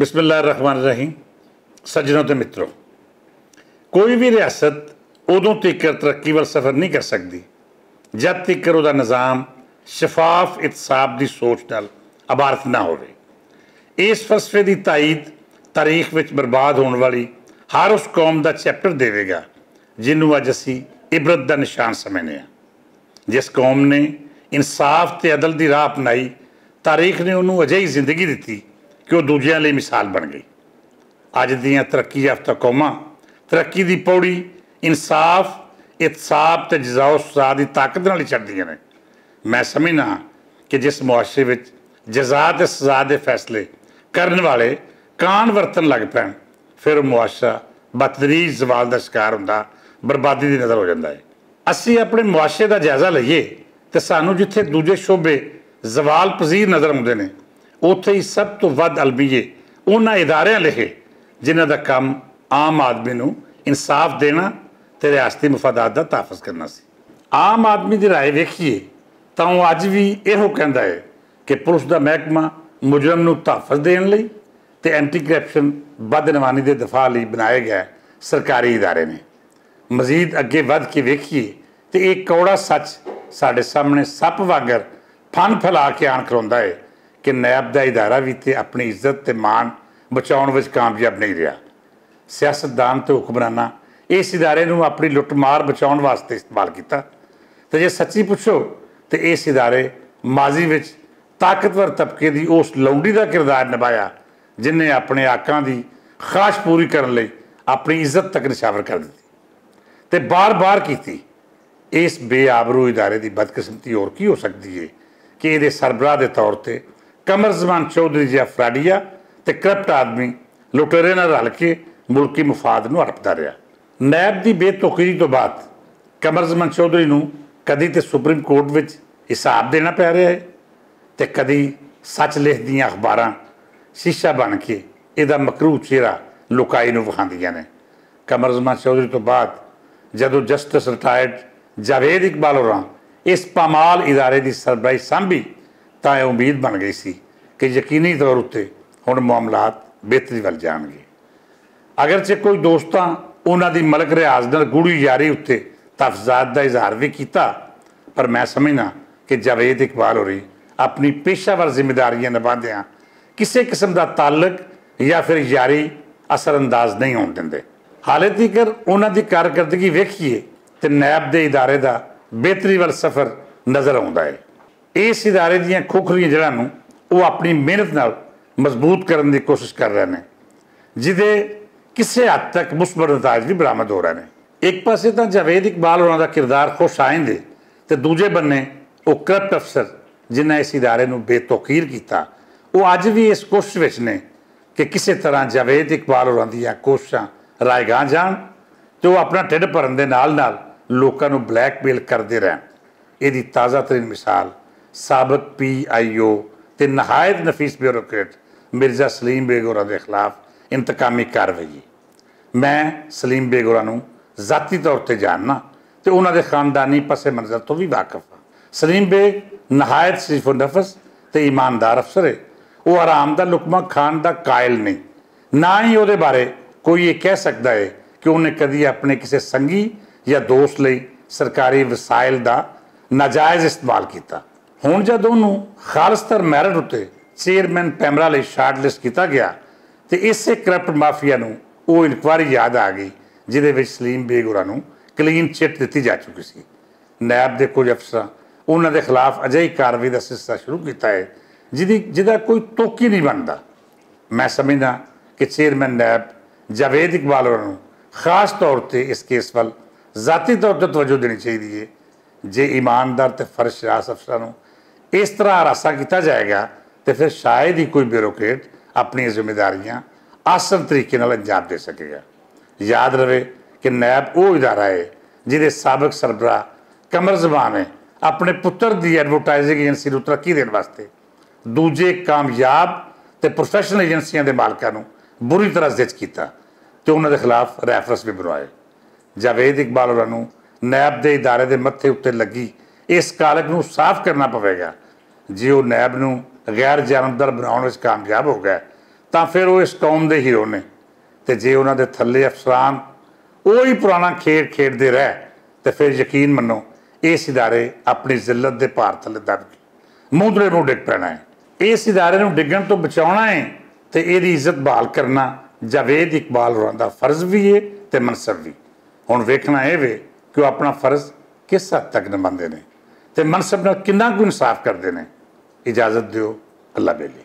बिस्मिल्लाहिर्रहमानिर्रहीम। सज्जनों ते मित्रों, कोई भी रियासत उदों तक तरक्की वाल सफ़र नहीं कर सकती जब तक उसका निज़ाम शफाफ इतसाब की सोच नाल आभारत ना हो। इस फलसफे की ताईद तारीख में बर्बाद होने वाली हर उस कौम का चैप्टर देगा जिन्हों अज असी इबरत का निशान समझने हैं। जिस कौम ने इंसाफ ते अदल की राह अपनाई, तारीख ने उन्होंने अजिही जिंदगी दी कि वह दूजिया लिए मिसाल बन गई। अज दियां तरक्की याफ्ता कौमां तरक्की की पौड़ी इंसाफ, इतसाब ते जज़ाओ सज़ा की ताकत नाल ही चढ़दियां ने। मैं समझना कि जिस मुआशरे में जज़ा ते सज़ा के फैसले करने वाले कान वरतन लग पैन, फिर वह मुआशरा बदतरीज जवाल का शिकार होंदा बर्बादी की नज़र हो जाता है। असी अपने मुआशरे का जायजा लईए तो सानू जिथे दूजे शोबे जवाल पजीर नज़र आते हैं, उत्थे ही सब तो वध अलमीए उन्होंने इदारियां लिखे जिन्हों का काम आम आदमी नू इंसाफ देना तो रियासती मफादात का तहफ़ुज़ करना सी। आम आदमी की राय वेखीए तो वह अज भी यो कहता है कि पुलिस का महकमा मुजरम नू तहफ़ुज़ देने लई ते एंटी करप्शन बदनवानी के दफा लई बनाए गए सरकारी इदारे ने। मजीद अगे वध के वेखीए तो एक कौड़ा सच साढ़े सामने सप वांगर फन फैला के आन खलोंदा है कि नैब का इदारा भी तो अपनी इज्जत ते मान बचाने में कामयाब नहीं रहा। सियासतदान तो हुक्मराना इस इदारे नू अपनी लुट मार बचाने वास्ते इस्तेमाल किया। तो जे सच्ची पुछो तो इस इदारे माजी में ताकतवर तबके की उस लौंडी का किरदार निभाया जिन्हें अपने आकां की ख्वाहिश पूरी करने लई अपनी इज्जत तक निछावर कर दी ते बार बार की। इस बेआबरू इदारे की बदकिस्मती और की हो सकती है कि ये सरबराह के तौर पर कमर जमान चौधरी जिहा फ्राडिया ते करप्ट आदमी लुटेरे नाल रल के मुल्की मुफाद नूं हड़पदा रहा। नैब की बेतुकीरी तो बाद कमर जमान चौधरी नूं कदी तो सुप्रीम कोर्ट में हिसाब देना पै रहा है तो कदी सच लिखदियां अखबारां शीशा बन के इसदा मकरूह चेहरा लुकाई नूं विखांदियां ने। कमर जमान चौधरी तो बाद जदों जस्टिस रिटायर्ड जावेद इकबाल होरां इस पामाल इदारे की सरबराही सांभी तो यह उम्मीद बन गई सी कि यकीनी तौर उत्ते हुण मामलात बेहतरी वाल जाणगे। अगरचे कोई दोस्तां उन्हां दी मलक रियाज नाल गूढ़ी यारी उत्ते तफजात का इजहार भी किया, पर मैं समझना कि जावेद इकबाल होरी अपनी पेशावर जिम्मेदारियां निभांदियां किसी किस्म का ताल्लुक या फिर यारी असरअंदाज नहीं होने देंदे। हाले तीकर उन्हां दी कारकर्दगी वेखीए तो नैब के इदारे का बेहतरी वाल सफ़र नज़र आता है। इस इदारे दीयां खोखलियां जड़ां नूं वो अपनी मेहनत नाल मजबूत करने की कोशिश कर रहे हैं, जिहदे किसी हद तक मुस्बत नताज भी बरामद हो रहे हैं। एक पासे तो जावेद इकबाल होना का किरदार खुश आइंद है तो दूजे बन्ने वो करप्ट अफसर जिन्हें इस इदारे नूं बेतौकीर किया, वो अज भी इस कोशिश में ने कि किसी तरह जावेद इकबाल होरां दीयां कोशिशां रायगां जान तो वो अपना ढिड भरन दे नाल नाल लोकां नूं ब्लैकमेल करते रहन। इसदी ताज़ा तरीन मिसाल साबक PIO ते नहायत नफीस ब्यूरोक्रेट मिर्जा सलीम बेग होरां दे खिलाफ इंतकामी कार्रवाई। मैं सलीम बेग होरां नूं ज़ाती तौर पर जानना तो उन्हां दे खानदानी पसे मंजर तो भी वाकफ हाँ। सलीम बेग नहायत शरीफो नफस तो ईमानदार अफसर है। वो आराम का लुकमा खान का कायल नहीं, ना ही वो बारे कोई ये कह सकता है कि उन्हें कभी अपने किसी संगी या दोस्त लिए सरकारी वसाइल का नाजायज़ इस्तेमाल किया। हुण जद उन्होंने खालसतर मैरिट उत्ते चेयरमैन पैमरा लिए शार्टलिस्ट किया गया तो इसे करप्ट माफिया नूं वो इनकुआरी याद आ गई जिहदे विच सलीम बेग होरां नूं क्लीन चिट दी जा चुकी सी। नैब के कुछ अफसर उन्हां दे खिलाफ अजिही कार्रवाई का सिलसिला शुरू किया है जिहदा कोई तुक ही नहीं बनता। मैं समझदा कि चेयरमैन नैब जावेद इकबाल होरां नूं खास तौर पर इस केस वाल ज़ाती तौर पर तवज्जो देनी चाहिए। जे ईमानदार तो फर्शरास अफसरां नूं इस तरह हरासा किया जाएगा तो फिर शायद ही कोई ब्यूरोक्रेट अपनी जिम्मेदारियां आसन तरीके नाल अंजाम दे सकेगा। याद रहे कि नैब वो इदारा है जिहदे साबक सरबराह कमर ज़मान ने अपने पुत्र की एडवरटाइजिंग एजेंसी को तरक्की देने वास्ते दूजे कामयाब तो प्रोफैशनल एजेंसियों के मालकों को बुरी तरह जिच किया तो उन्होंने खिलाफ रैफरेंस भी बनवाए। जावेद इकबाल होरां नैब के इदारे के मत्थे उत्ते लगी इस कालक को साफ करना पवेगा। जे वो नैब नूं गैर जानबदार बनाने में कामयाब हो गए ਤਾਂ ਫਿਰ ਉਹ ਇਸ ਕੌਮ ਦੇ ਹੀਰੋ ਨੇ। ਤੇ ਜੇ ਉਹਨਾਂ ਦੇ ਥੱਲੇ ਅਫਸਰਾਨ ਉਹੀ ਪੁਰਾਣਾ ਖੇਡ ਖੇਡਦੇ ਰਹਿ ਤੇ ਫਿਰ ਯਕੀਨ ਮੰਨੋ ਇਸ ਇਦਾਰੇ ਆਪਣੀ ਜ਼ਿਲਤ ਦੇ ਭਾਰ ਥੱਲੇ ਦੱਬ ਕੇ ਮੂੰਹਰੇ ਨੂੰ ਡਿੱਗ ਪੈਣਾ ਹੈ। ਇਸ ਇਦਾਰੇ ਨੂੰ ਡਿੱਗਣ ਤੋਂ ਬਚਾਉਣਾ ਹੈ ਤੇ ਇਹਦੀ ਇੱਜ਼ਤ ਬਹਾਲ ਕਰਨਾ ਜਾਵੇਦ ਇਕਬਾਲ ਹੋਰਾਂ ਦਾ ਫਰਜ਼ ਵੀ ਹੈ ਤੇ ਮਨਸਬ ਵੀ। ਹੁਣ ਵੇਖਣਾ ਇਹ ਵੇ ਕਿ ਉਹ ਆਪਣਾ ਫਰਜ਼ ਕਿਸ ਹੱਦ ਤੱਕ ਨਿਭਾਉਂਦੇ ਨੇ ਤੇ ਮਨਸਬ ਨਾਲ ਕਿੰਨਾ ਕੁ ਇਨਸਾਫ ਕਰਦੇ ਨੇ। ਇਜਾਜ਼ਤ ਦਿਓ, ਅੱਲਾ ਬੇਲੀ।